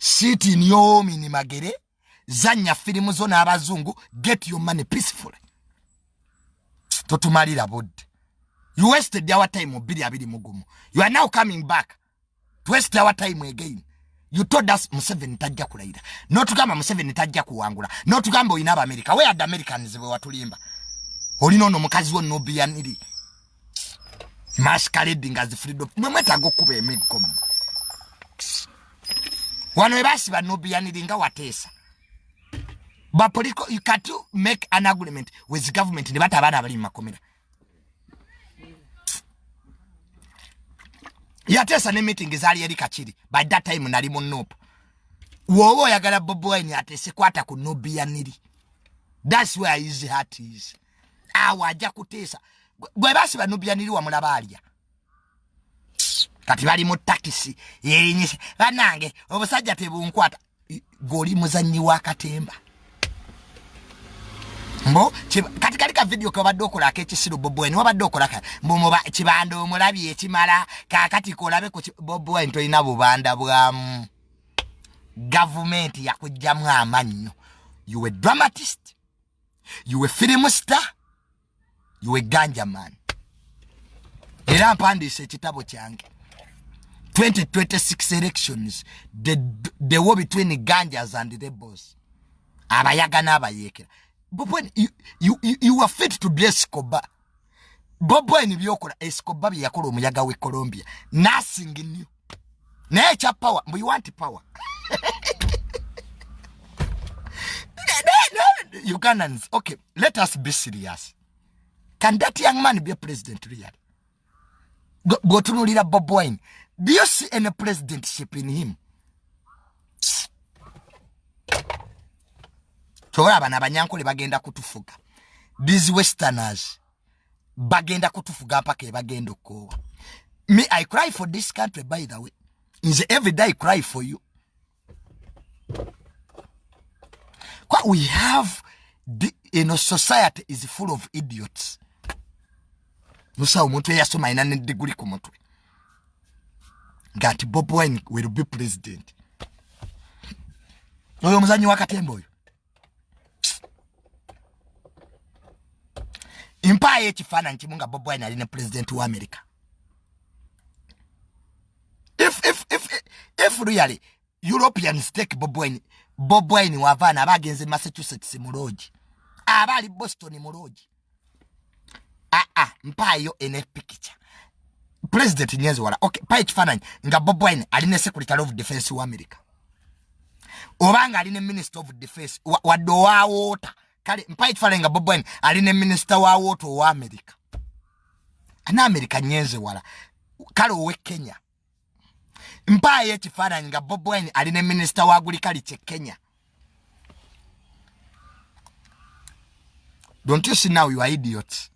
sit in your home in Magere, zanya filimu zo n'abazungu, get your money peacefully. Totumalira bod. You wasted our time obili abili mugumu. You are now coming back to waste our time again. You told us Museveni tajja kulaira. No tugamba Museveni tajja kuwangula. No tugamba oyinaba America. Where are the Americans bwe watulimba? Olino no mukazi wo no biyaniri. Masquerading as freedom. Mwemeta go kuba emiggo. Wano ebasi ba no biyaniri nga watesa. But political, you can't make an agreement with the government. Ne batabana abali makomera. Yatesa ne meeting izali eri kachiri. By that time nali munopo. Wowo yagala Bobi Wine atese kwata ku nobiyaniri. That's where his heart is. Awaja kutesa. Gwe basi ba nobiyaniri wa mulabalya. Kati bali mu taxi yerinyise. Banange obusajja tebunkwata. Goli muzanyi wa katemba. Mbo katika video kwa badokola akekisiro Bobi Wine wabadokola ka mbo kibando omulabi ekimala kakati kolabe ku Bobi Wine to ina bubanda bwa government yakujjamu amanyo. You were dramatist, you were film star, you were ganja man. Era mpandise ekitabo kyange 2026 elections, the war between the ganjas and the rebels. Abayaga n'abayekera. But when you are fit to be Escobar, Bobi Wine byokola Escobar byakola omuyaga we Colombia. Nothing in you. Nature power, but you want power. Ugandans, okay, let us be serious. Can that young man be a president really? Go to leader Bobi Wine. Do you see any presidentship in him? Tora bana banyankole bagenda kutufuga. These westerners bagenda kutufuga mpaka bagenda ko. Me, I cry for this country, by the way. Every day I cry for you. What we have, society is full of idiots. Musa omuntu yasoma ina ne degree ku mutwe. Ngati Bobi Wine will be president. Oyo muzanyi wakatembo oyo. Empire chifana nchimunga Bobi Wine ali ne president wa America. If really Europeans take Bobi Wine wavana abagenze Massachusetts muloji. Abali Boston muloji. Mpayo ene picture. President nyenzo wala. Okay, pa chifana nga Bobi Wine ali ne Secretary of Defense wa America. Obanga ali ne Minister of Defense wa doa wota. Kale mpa chifana nga Bobi Wine ali ne Minister wa woto wa America. Ana America nyenzo wala. Kale owe Kenya. Mpa ye chifana nga Bobi Wine ali ne Minister wa agriculture Kenya. Don't you see now you are idiots?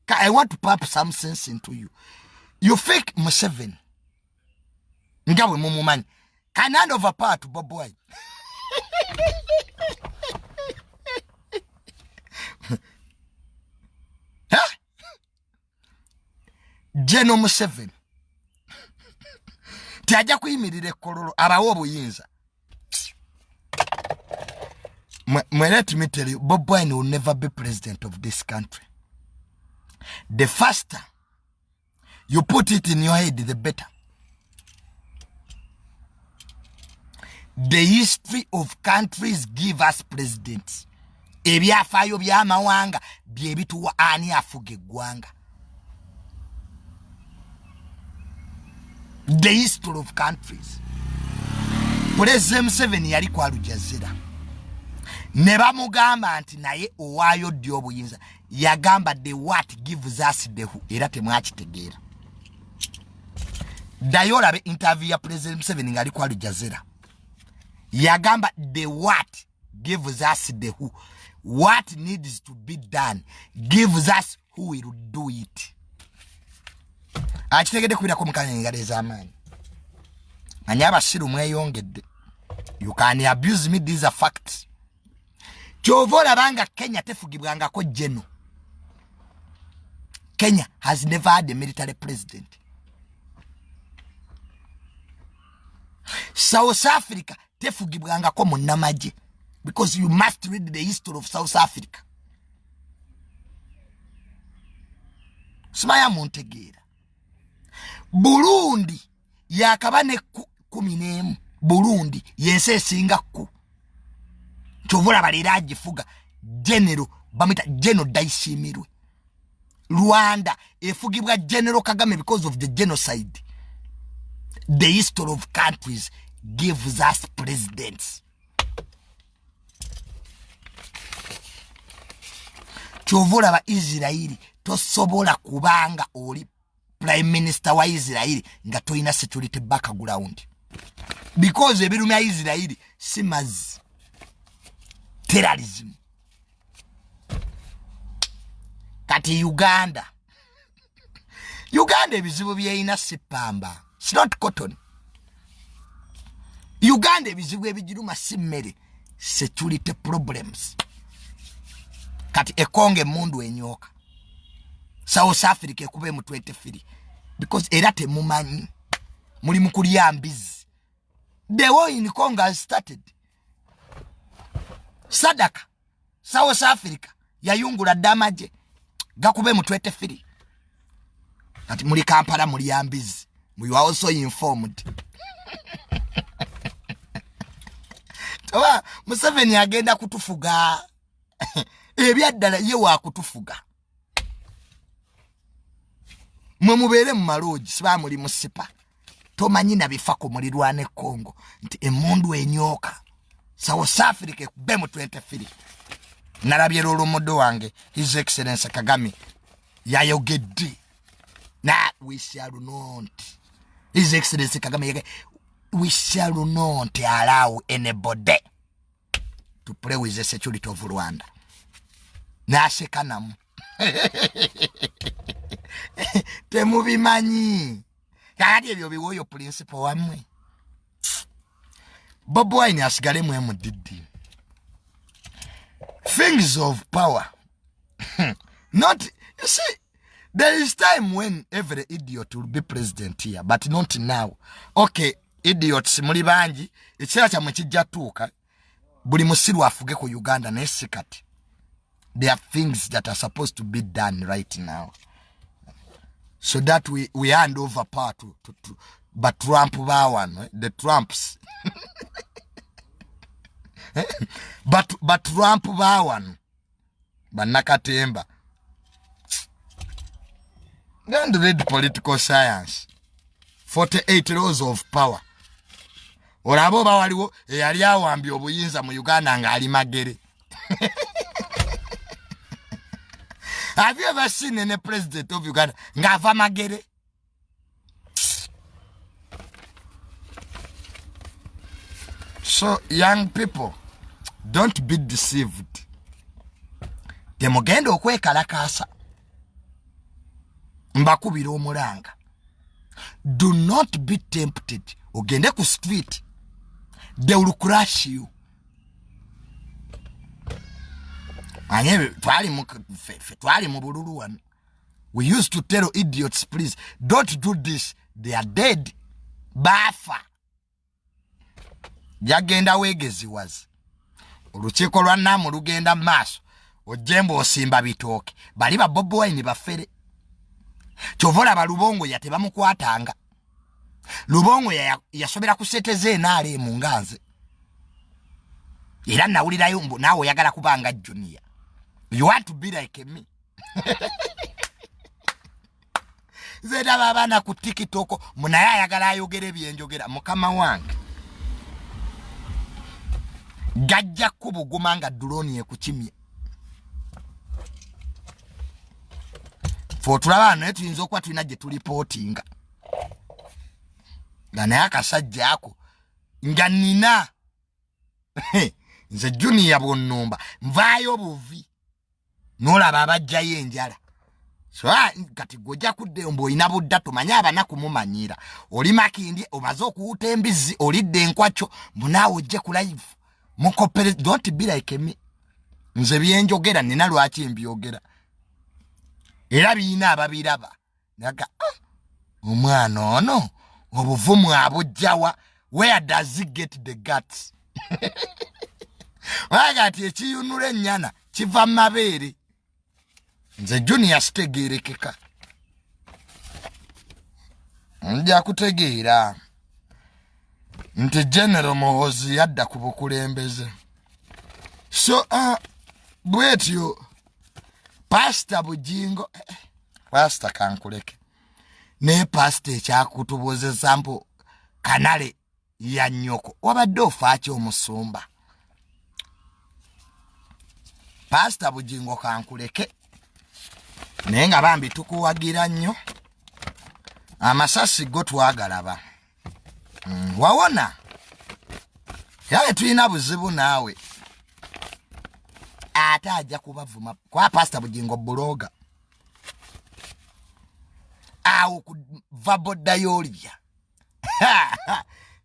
I want to pump some sense into you. You fake Museveni. Ngawe mumumani. Can hand over power to Bobi Wine. Huh? Jeno Museveni. Tiaja kuyimirire kololo abawo obuyinza. Let me tell you, Bobi Wine will never be president of this country. The faster you put it in your head, the better. The history of countries give us presidents. Ebyafayo byamawanga byebituwa ani afuge gwanga. The history of countries. President Museveni yali kwa Lujazira. Neba mugamba anti naye owayo dio buyinza. Yagamba the what gives us the who. Era temwakitegeera. Dayola be interview ya President Museveni ngali kwa Lujazira. Yagamba the what gives us the who. What needs to be done gives us who will do it. Achitegede kubira ko mukanya ngaleza amani. Anyaba shiru mweyongedde. You can abuse me, these are facts. Chovola banga Kenya tefugibwanga ko Jeno. Kenya has never had a military president. South Africa tefugibwangako munnamagye because you must read the history of South Africa. Simaya muntegeera. Burundi yakabane 11. Burundi yense esinga ku. Chovula balira agifuga General bamita General Daishimirwe. Rwanda efugibwa General Kagame because of the genocide. The history of countries gives us presidents. Chovula ba Israeli tosobola kubanga oli prime minister wa Israeli nga toina security background. Because ebirume ya Israeli simazi terrorism. Kati Uganda ebizibu byeyina sipamba. It's not cotton. Uganda ebizibu ebijiruma simmere. Security problems. Kati ekonge mundu enyoka. South Africa ekube mu 23. Because era temumanyi. Muli mukulya mbizi. The war in Congo has started. Sadaka South Africa yayungula damage gakube mu 23. Kati muli Kampala muli ambizi. You are also informed. Toba Museveni agenda kutufuga. Ebyaddala ye wa kutufuga. Mwe mubere mu maloji siba muli musipa. Tomanyi na bifako mulirwane Congo nti emundu enyoka. South Africa be mu 23. Narabye lolomodo wange His Excellency Kagame yayogedde. Na we shall not. His Excellency Kagame we shall not allow anybody to play with the security of Rwanda. Na shekanamu. Temubimanyi. Kati ebyo biwoyo principle wamwe. Bobi Wine asigale mwemu didi. Things of power. Not, you see, there is time when every idiot will be president here, but not now. Okay, idiots muli banji, ekiseera kyamwe kijja tuuka, buli musiru afuge ku Uganda nesikati. There are things that are supposed to be done right now. So that we hand over power to but Trump bawan, the Trumps. but Trump bawan. Banakatemba. Don't read political science. 48 laws of power. Orabo bawaliwo eyali awambi obuyinza mu Uganda nga ali magere. Have you ever seen any president of Uganda nga ava magere? So young people, don't be deceived. Temugenda okwekalakasa. Mbakubira omulanga. Do not be tempted. Ogende ku street. They will crush you. We used to tell idiots, please, don't do this. They are dead. Bafa. Jagenda wegezi was. Olukiiko lwa Namu lugenda maaso. Ojembo osimba bitooke. Bali ba Bobi Wine bafere. Chovola ba Lubongo yatebamukwatanga. Lubongo yasobera kuseteze enaale mu nganze. Era nawulirayo mbu naawe oyagala kubanga Junior. You want to be like me. Zeda babana ku TikTok munaye ayagala ayogere byenjogera mukama wange. Gajja kubugumanga drone yekukimye. Fotulabana tuyinza okuba tulina gye tulipotinga. Naye akasajja ako nga nina nze Junior bwonnumba nvaayo buvi n'olaba abajjayo enjala. So kati gojja kudde mbu oyina budda tumanyi abanaku mumanyira. Oli Makindi omaze okuwuta embizi olidde enkwacho munaawe ojje ku live. Mukopere don't be like me. Nze byenjogera nina lwaki mbyogera. Era biina ababiraba. Naga omwana ono obuvumu abujjawa Where does he get the guts? Wagati ekiyunula ennyana kiva mabeere. Nze Junior sitegeerekeka. Nja kutegeera nti General Muhoozi yadda ku bukulembeze. So bwetyo Pr Bujjingo Pastor kankuleke ne pastor ekyakutubozesa mpo kanale ya nnyoko wabadde ofaaki omusumba. Pr Bujjingo kankuleke naye nga bambi tukuwagira nnyo amasasi go twagalaba. Wawona yawe tulina buzibu naawe ate ajja kubavuma kwa Pr Bujjingo buloga awo kuva bodda y'olya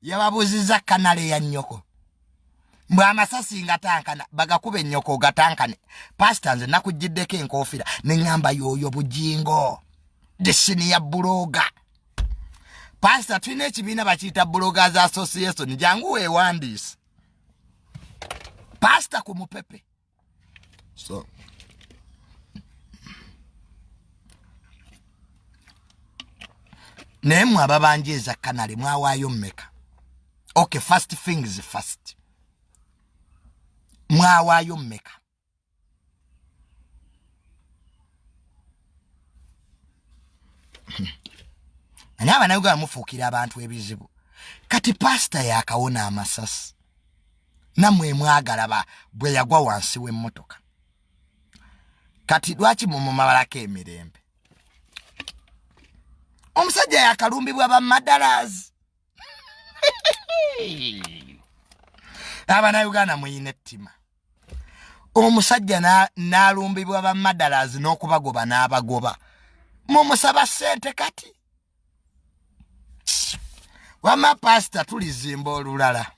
yababuziza kanale ya nnyoko mbwe amasasi nga tankana bagakube nnyoko gatankane. Pastor nze nakujjiddeko enkoofira ne ŋŋamba y'oyo Bujjingo desini ya buloga. Pastor tulina ekibiina bakiyita Bloggers Association jangu weewandiise. Pastor ku mupepe. So nemu ababanjeeza kanale mwawaayo mmeka? Okay, first things first. Mwawaayo mmeka? Ani abanayoga mufuukira abantu ebizibu. Kati pastor yakawona amasasi. Namwe mwagalaba bwe yagwa wansi w'emmotoka. Kati lwaki mumumalako emirembe? Omusajja yakalumbibwa bamadalas. Abanayoga muyine ettima. Omusajja nalumbibwa bamadalas n'okubagoba n'abagoba. Mumusaba ssente kati. Wama pastor tulizimba olulala.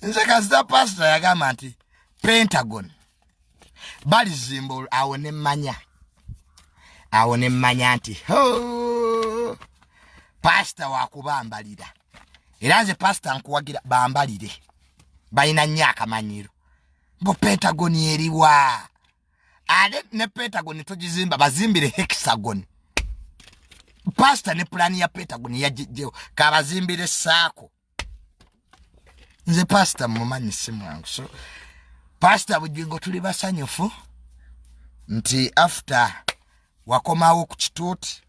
Nze kasita pastor yagamba nti Pentagon balizimba awo ne mmanya nti pastor wakubambalira. Era nze pastor nkuwagira bambalire. Balina nnyo akamanyiro. Bo Pentagon eriwa. Ade ne Pentagon tugizimba bazimbire hexagon. Pastor ne plani ya Pentagon yajjeo kabazimbire saako. Nze pastor mumanyi simwangu. So Pr Bujjingo tuli basanyufu nti after wakomawo ku kituuti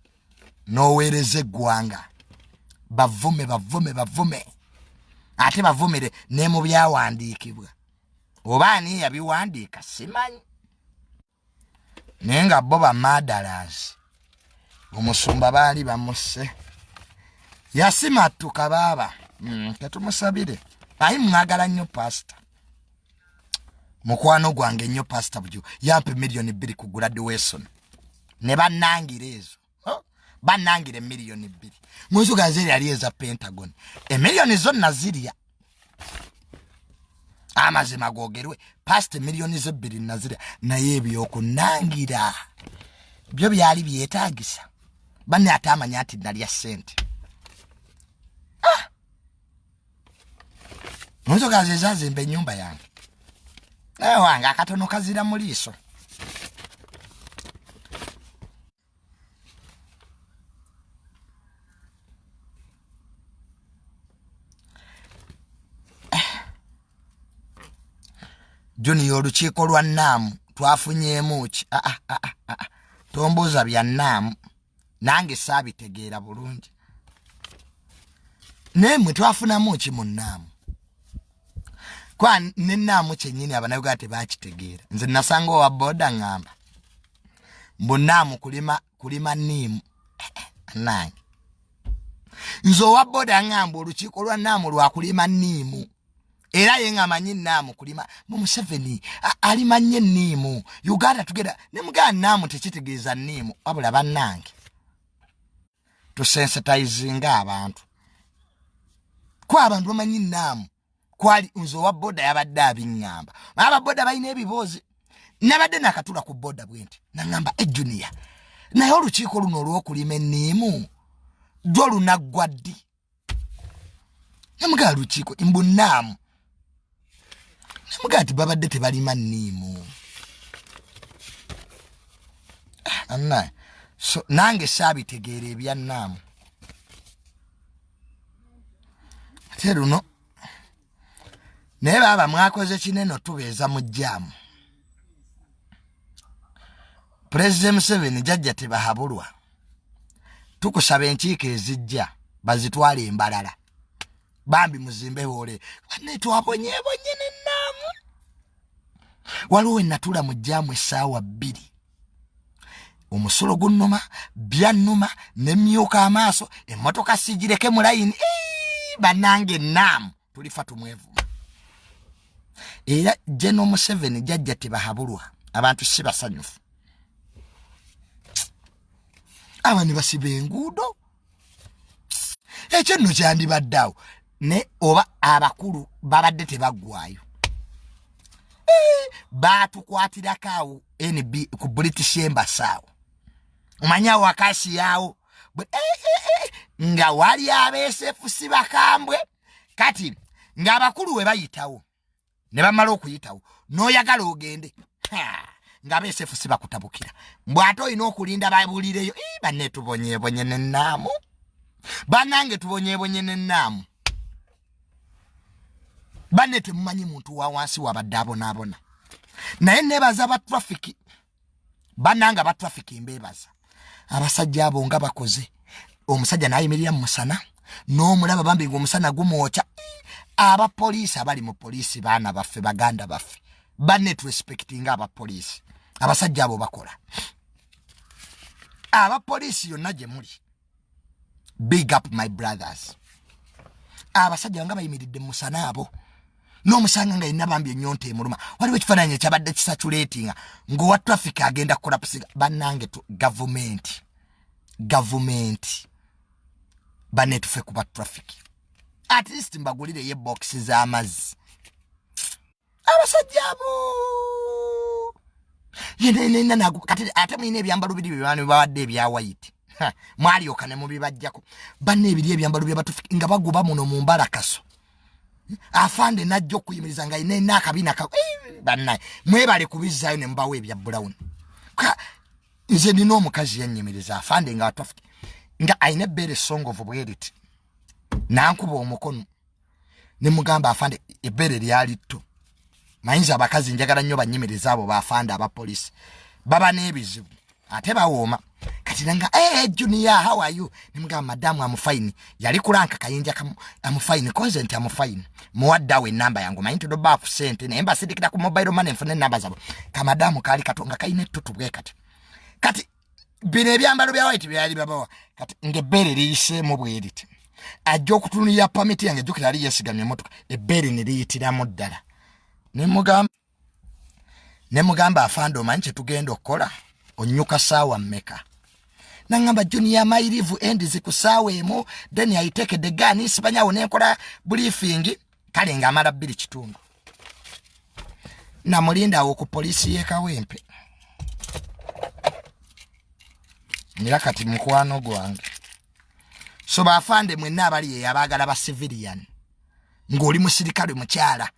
n'oweereza eggwanga bavume ate bavumire ne mu byawandiikibwa. Oba ani yabiwandiika simanyi. Naye nga bo bamadalas omusumba baali bamusse yasimatuka baaba. Ketumusabire ayi mwagala nnyo pastor. Mukwano gwange nnyo Pr Bujjingo yampe $2,000,000 ku graduation ne bannangira ezo. Bannangira $2,000,000 mwezo gazeri ali eza Pentagon $1,000,000 zonna zirya. Amazima gogerwe Pr $2,000,000 nazirya naye ebyokunangira byo byali byetaagisa. Banne atamanya ati nalya ssente. Mwezo gazeri zazimba ennyumba yange. Wanga akatono kazira mu liiso. Junior olukiiko lwa Nnaamu twafunyeemu ki? Tombuuza bya Nnaamu nange saabitegeera bulungi. Nemwe twafunamu ki mu Nnaamu? Kwa ne Nnaamu kyennyini abanayoga tebakitegeera. Nze nasanga owa boda ngamba mbu Nnaamu kulima nniimu nange. Nze owa boda ngamba olukiiko lwa Nnaamu lwakulima nniimu. Era yenga amanyi Nnaamu kulima mu Museveni alimanye nniimu. Uganda tugenda ne mugaa Nnaamu tekitegeeza nniimu wabula bannange. Tusensitizinga abantu. Kwa abantu bamanyi Nnaamu kwali nzo wa boda yabadde abiŋŋamba. Aba boda balina ebiboozi. Nabadde nakatula ku boda bwenti. Nangamba Junior. naye olukiiko luno olw'okulima enniimu lwo lunaggwa ddi namugaa lukiiko mbunaamu namugaa ti babadde tebalima nniimu anna so nange saabitegeera ebyannaamu ate luno naye baaba mwakoze kinene tubeeza mu jjaamu President Museveni jajja tebahabulwa tukusaba enkiiko ezijja bazitwale embalala bambi muzimbe hole banne twabonyebonye n'ennaamu waliwo natula mu jjaamu essaawa 2 omusolo gunnuma byannuma nemyuka amaaso emmotoka sigireke mu layini bannange ennaamu tulifa tumwevuma era General Museveni jajja tebahabulwa abantu si basanyufu abani basibe enguudo ekyo nno kyandibaddeawo ne oba abakulu babadde tebaggwayo batukwatirako awo NB ku British Embassy awo omanya wakasi yawo nga wali abeesefusi bakambwe kati nga abakulu we bayitawo ne bamala okuyitawo n'oyagala ogende nga abeesefusi bakutabukira mbwate olina okulinda babulireyo banne tubonyebonye n'ennaamu bannange tubonyebonye n'ennaamu banne temumanyi muntu wa wansi wabadde abonaabona naye nebaza ba traffic bannanga ba traffic mbebaza abasajja abo nga bakoze omusajja nayimirira mu musana n'omulaba bambi ng'omusana gumwokya aba police abali mu police baana baffe baganda baffe banne tu respecting aba police abasajja abo bakola aba police yonna gye muli big up my brothers abasajja nga bayimiridde mu musana abo n'omusanga nga yina bambi enyonte emuluma waliwo ekifaananyi kyabadde kisatulatinga ng'owa traffic agenda kulapisiga bannange tu government banne tufe kuba traffic at least mbagulire ye boxes z'amazzi abasajja abo yenenena nago kati ate mwine ebyambalo biri bibanu bawadde ebya white mwali okane mubibajjako banne ebiri ebyambalo bya batufiki nga baguba muno mu mbalakaso afande najjo kuyimiriza nga ine nakabina ka bannaye mwebale kubizzayo ne mbawe ebya brown nze nina omukazi yanyimiriza afande nga atufiki nga aine bere song of bweriti nankuba omukono ne mugamba afande ebere lyali tto mayinza abakazi njagala nnyo banyimiriza abo bafanda aba police baba n'ebizibu ate bawooma kati nanga Junior how are you nimugamba madamu amufine yali kulanka kayinja amufine consent amufine muwaddawe namba yangu mayinto do bafu sente ne embassy dikita ku mobile money mfune namba zabo kamadamu kali katonga kayine tutubwe kati bine ebyambalo bya white byali babawa kati ngebere liyise mu bweriti ajja okutunulira permit yange jukira ali yesigamye motoka ebere ne liyitiramu ddala ne mugamba afando manche tugenda okukola onyuka sawa mmeka nangamba Junior my leave end zikusawe emo then I take the gun isibanya onekola briefing kale nga amala 2 kitundu na mulinda wo ku police ye Kawempe nira kati mukwano gwange so bafande mwenna abali yabagala ba civilian ngoli musirikale mukyala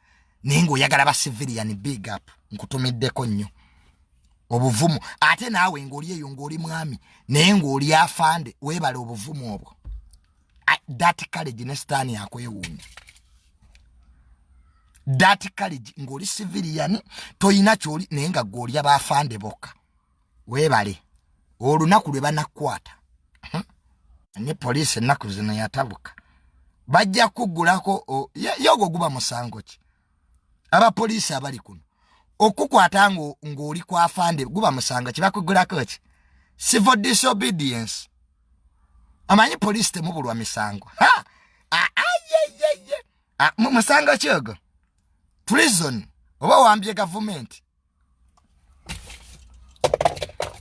nengo yagala ba civilian big up nkutumiddeko nnyo obuvumu ate naawe ngoli eyo ngoli mwami naye ngoli afande webale obuvumu obwo that college ne stani yakwewunya that college ngoli civilian toyina kyoli naye nga goli abafande bokka webale olunaku lwe banakwata ne police naku zino yatabuka bajja kugulako yogo guba musango ki aba police abali kuno okukwata ngoli kwa afande guba musanga kibakugulako ki civil disobedience amanyi police temubulwa misango musanga kyogo prison oba wambye government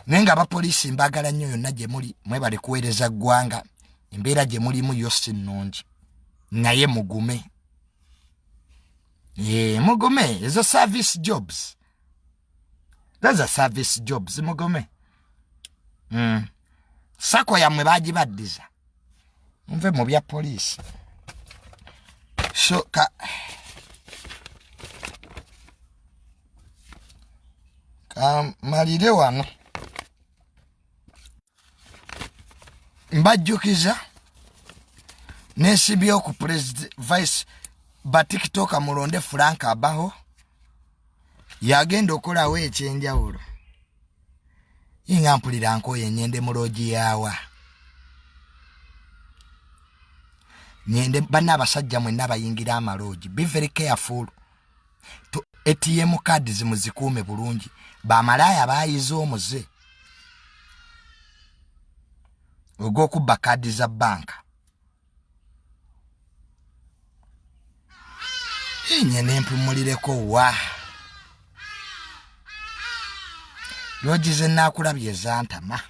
nenga aba police mbagala nnyo yonna gye muli mwebale kuweereza ggwanga embeera gye mulimu yose nnungi naye mugume mugume ezo service jobs those are service jobs mugume Sako ya mwebaji badiza. Mve mubya police. So malire wano. Mbajjukiza nesibyo ku president vice batikitoka mulonde Frank abaho yagenda okolawo ekyenjawulo ingampulira nkoye nyende muloji yawa nyende bana abasajja mwe nabayingira amaloji be very careful to ATM cards muzikuume bulungi bamalaya bayizo omuze ogw'okubba kadi za banka enye nempumulireko wa lojize nakulabye zantama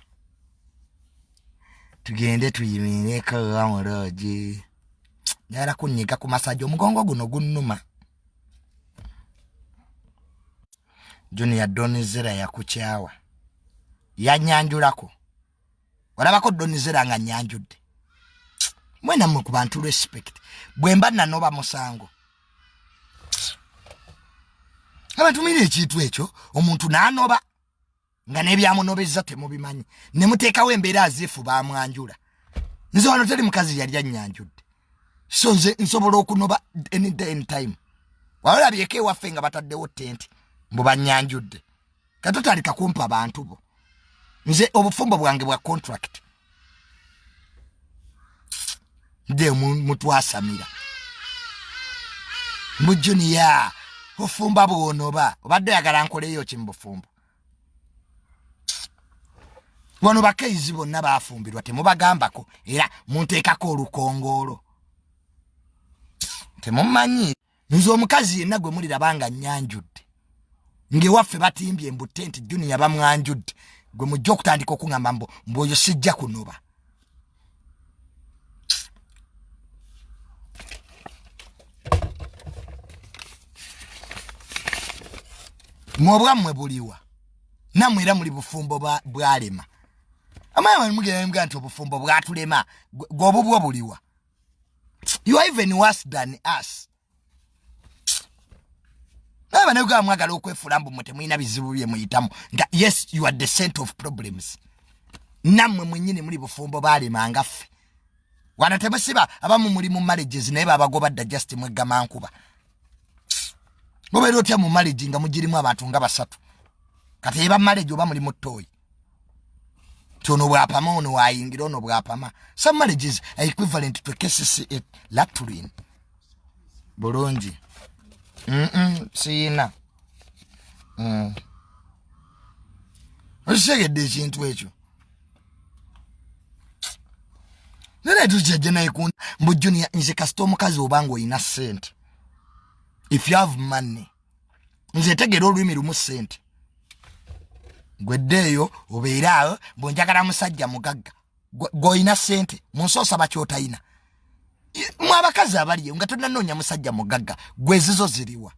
tugende tuyimireko wamuloji njagala kunyiga ku masajja omugongo guno gunnuma Junior Donizera yakukyawa yanyanjulako walabako Donizera nga nyanjudde mwena mu ku bantu respect bwemba nanoba musango abantu mire ekitu ekyo omuntu nanoba nga nebyamunobezza temubimanyi nemuteekawo embeera azifu bamwanjula nze wano teri mukazi yali yanyanjudde so nze nsobola okunoba any day any time walabyeko ewaffe nga bataddewo tenti mbu banyanjudde katotandika kumpa abantu bo nze obufumbo bwange bwa contract nde mutwasamira mbu Junior ofumba bwonoba obadde yagala nkoleyo kimbufumbo wano bakaizi bonna bafumbirwa temubagambako era munteekako olukongolo temumanyi nze omukazi yenna gwe mulirabanga nyanjudde ngewaffe batimbye mbu tenti Junior bamwanjudde gwe mujja okutandika okuŋŋamba mboyo sijja kunoba mwobwammwe buliwa namwe era muli bufumbo bwalema amaya mugenda nti obufumbo bwatulema gw'obubwo buliwa you are even worse than us aba naga mwagala okwefula mbu mute mwina bizibu bye muyitamu nga yes you are the center of problems namwe mwenyini muli bufumbo balema ngaffe wana tebasiba abamu muri mu marriages naye babagoba da just mwegama nkuba ngoberero tya mu marriage nga mugirimu abantu nga basatu kati eba marriage oba muri mutoyi tono bwapama ono wayingira ono bwapama some marriages are equivalent to cases latrin bulungi sina osegedde ekintu ekyo nene tujja naye ku mbu Junior nze kasita omukazi obanga oyina sente if you have money nze tegera olulimi lumu sente gweddeeyo obeeraawo mbonjagala musajja mugagga gwoyina sente munsoosa bakyotayina mu abakazi abaliyo nga tonnanoonya musajja mugagga gwezizo ziriwa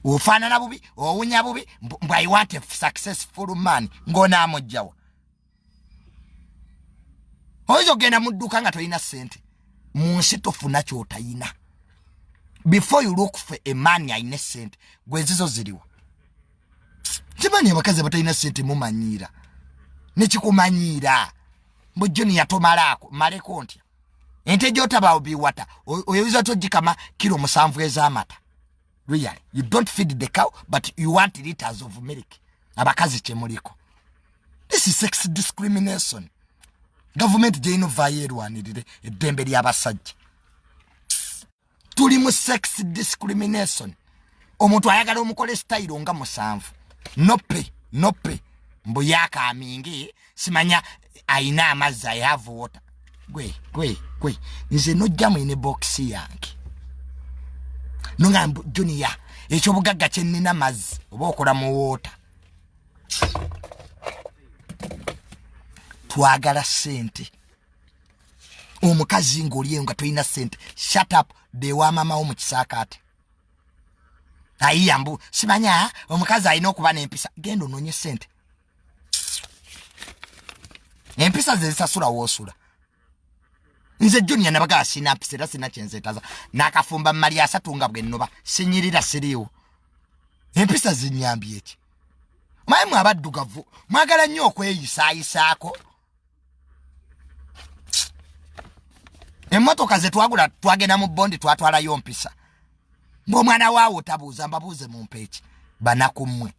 ofaanana bubi owunya bubi mbu I want a successful man ng'onaamugjawa oyinza ogenda mu dduuka nga toyina sente mu nsi tofuna kyotayina before you look for a man ayina sente gwezizo ziriwa kimani abakazi abatalina sente mumanyiira nekikumanyiira mbu Junior tomalaako maleko ntya ente gyotabaawo biwata oyinza togikama kilo 7 ez'amata really you don't feed the cow but you want liters of milk abakazi kyemuliko this is sex discrimination government gyeino vayeerwanirire eddembe ly'abasajja tuli mu sex discrimination omuntu ayagala omukole style nga 7 nope mbu yakamingi simanya aina amazzi I have water gwe nze nojja mwine box yange nonga mbu Junior ekyo bugagga kyennina mazzi oba okola mu water twagala sente omukazi ng'oliyo nga toyina sente shut up de wa mama wo mu kisaakaate ayambu simanya omukazi alina okuba n'empisa genda onoonye sente empisa ze zisasula wosula nze Junior nabaga sina mpisa sina kyenzetaza nakafumba mali asatunga bwennoba sinyirira siriwo empisa zinyambye eki mayimu abaddugavu mwagala nnyo okweyisaayisaako emmotoka ze twagula twagenda mu bondi twatwalayo mpisa ng'omwana waawo tabuuza mbabuuze mu mpeeki banakumwe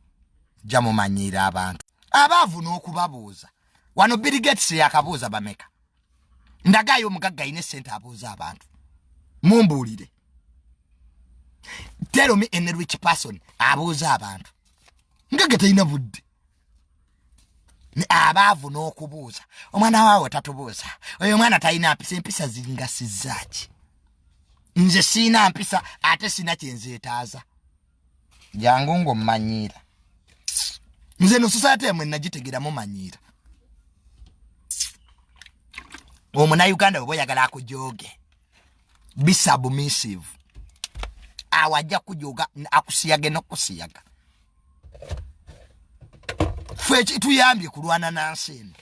jja mumanyiira abantu abaavu n'okubabuuza wano Bill Gates yakabuuza bameka ndagaayo omugagga ayina essente abuuza abantu mumbuulire tell me a rich person abuuza abantu ngagga talina budde abaavu n'okubuuza omwana waawo tatubuuza oyo omwana talina mpisa empisa zingasizzaaki nze siina mpisa ate sina kyenzeetaaza jangu ng'ommanyiira nze no society yamwe nagitegera mumanyiira Omunayuganda bwe yagala akujooge be submissive awajja kujooga akusiyage n'okusiyaga fwe tuyambye kulwana nansi eno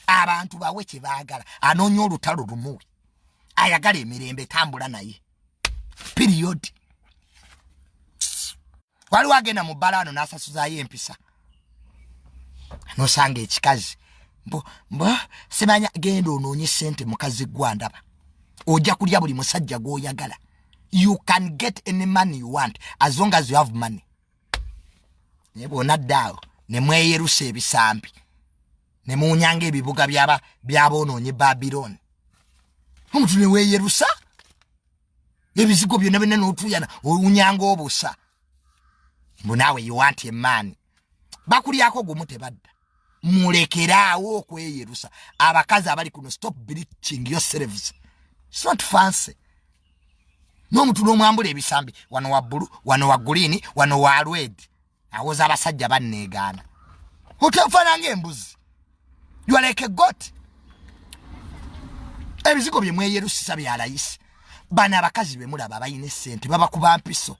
abantu bawe kye baagala anoonya olutalo lumuwe ayagala emirembe tambula naye period waliwo agenda mu balano n'asasuzaayo empisa nosanga ekikazi mbo semanya genda onoonye sente mukazi gwandaba ojja kulya buli musajja gw'oyagala you can get any money you want as long as you have money naye bw'onaddaawo ne mweyerusa ebisambi ne munyanga ebibuga by'aboonoonye Babylon omuntu ne weeyerusa ebizigo byonna byonna n'otuyana olunyanga obusa mbu naawe you want a man bakulyako gumu tebadda mulekeraawo okweyerusa abakazi abali kuno stop bleaching yourselves it's not fancy n'omuntu n'omwambula ebisambi wano wa bbulu wano wa green wano wa red awoza abasajja banneegaana otafaananga embuzi you are like a goat ebizigo bye mweyerusisa bya layisi bana abakazi be mulaba bayina essente babakuba mpiso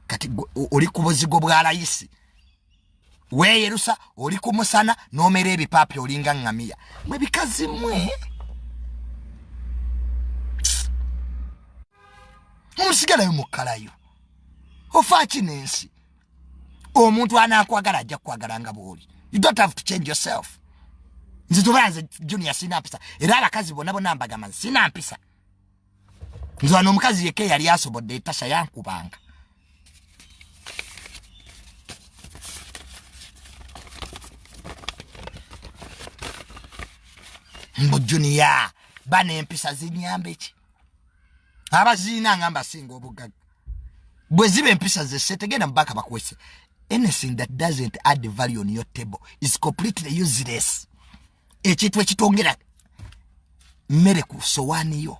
kati oli ku buzigo bwa layisi weeyerusa oli ku musana n'omera ebipaapi olinga ngamiya mwe bikazi mwe omusigalayo mukkalayo ofa kinensi omuntu anaakwagala ajja kukwagala nga bw'oli you don't have to change yourself nze tubanze Junior sina mpisa era abakazi bonna bonna mbagamba sina mpisa nze wano omukazi yekka yali asobodde etasha yankubanga mbu Junior bana empisa zinyambe ki abaziina ngamba singa obugagga bwe ziba empisa zesse tegenda mubaka bakwese anything that doesn't add value on your table is completely useless ekintu ekitongera mmere ku sowaani yo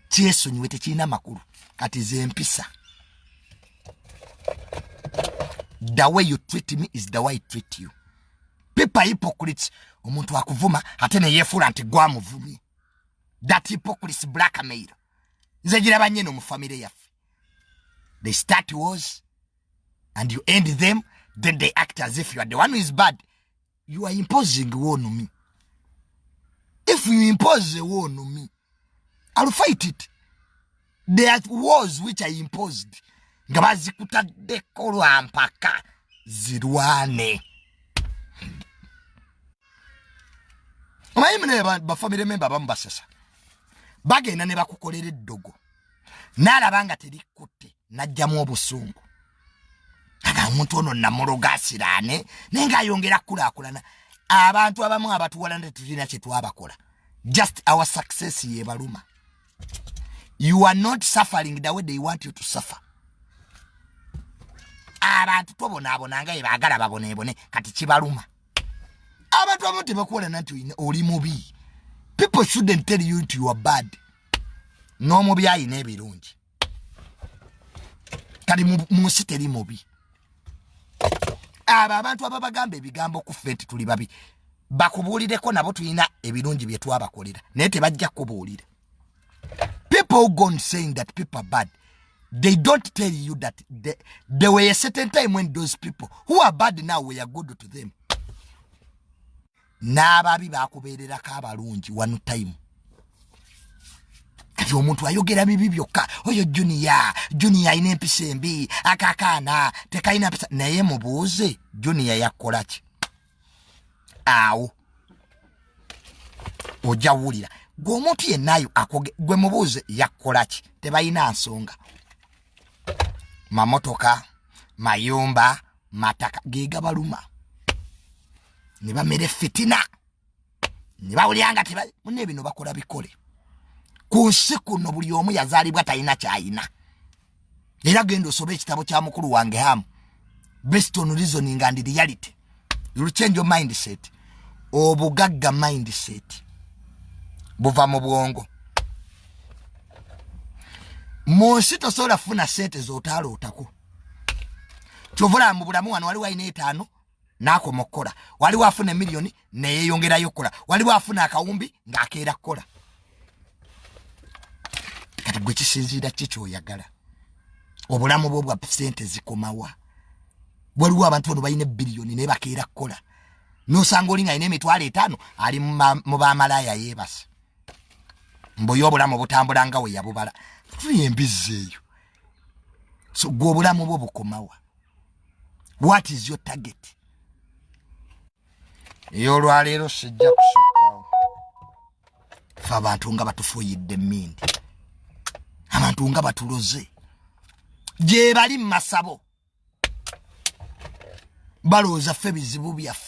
kyesonyiwe tekirina makulu kati ze empisa the way you treat me is the way I treat you people hypocrites omuntu akuvuma ate ne yefuula nti gwamuvumye that hypocrites blackmail nze giraba nnyeno mu famire yaffe they start wars and you end them then they act as if you are the one who is bad you are imposing war on me if you impose a war on me I'll fight it there are wars which I imposed nga bazikutaddeko lwampaka zirwane omayimune bafamire memba abamu basasa bagenda ne bakukolera eddogo n'alaba nga terikutte n'ajjamu obusungu aga omuntu ono namulogasiraane naye ng'ayongera kulaakulana abantu abamu abatuwala nti tulina kye twabakola just our success yebaluma you are not suffering the way they want you to suffer abantu tobonaabonanga ye baagala baboneebone kati kibaluma abantu abamu tebakuwalana nti oli mubi people shouldn't tell you nti you are bad n'omubi ayina ebirungi kati mu nsi teri mubi abo abantu ababagamba ebigambo ku ffe nti tuli babi bakubuulireko nabo tulina ebirungi bye twabakolera naye tebajja kubuulira people who go on saying that people are bad they don't tell you that there were a certain time when those people who are bad now were good to them n'ababi bakubeererako abalungi one time. Kati omuntu ayogera bibi byokka, oyo Junior ayina empisa embi, akakaana tekayina mpisa. Naye mubuuze Junior yakola ki? Awo ojja wulira gwe omuntu yennayo gwe mubuuze yakola ki? Tebayina nsonga. Mamotoka, mayumba, mataka geega baluma. Ne bamere fitina. Ne bawulyanga munne bino bakola bikole. Ku nsi kuno buli omu yazaalibwa talina kyayina. Era genda osobe ekitabo kya mukulu wange Hamu, Based on Reasoning and Reality. You'll change your mindset. Obugagga mindset buva mu bwongo. Monsi tosobola funa sente z'otaalootako. Kyovula mu bulamu wano waliwo ayina 5 n'akoma okukola. Waliwo afuna miliyoni neyeeyongerayo okukola. Waliwo afuna akawumbi ng'akeera kukola. Kati gwe kisinziira ki ky'oyagala? Obulamu bwo bwa sente zikomawa? Waliwo abantu bano balina biliyoni naye bakeera kukola. N'osanga olinga alina emitwalo 5 ali mu bamalaya yeebase. Mbuyo obulamu butambula nga we yabubala. Tuyembize eyo. So gwe obulamu bwo bukomawa? What is your target? Eyo lwaleero sijja kusukkawo. Fe abantu nga batufuuyidde mmindi. Abantu nga batuloze. Gye bali mu masabo balowooza ffe bizibu byaffe.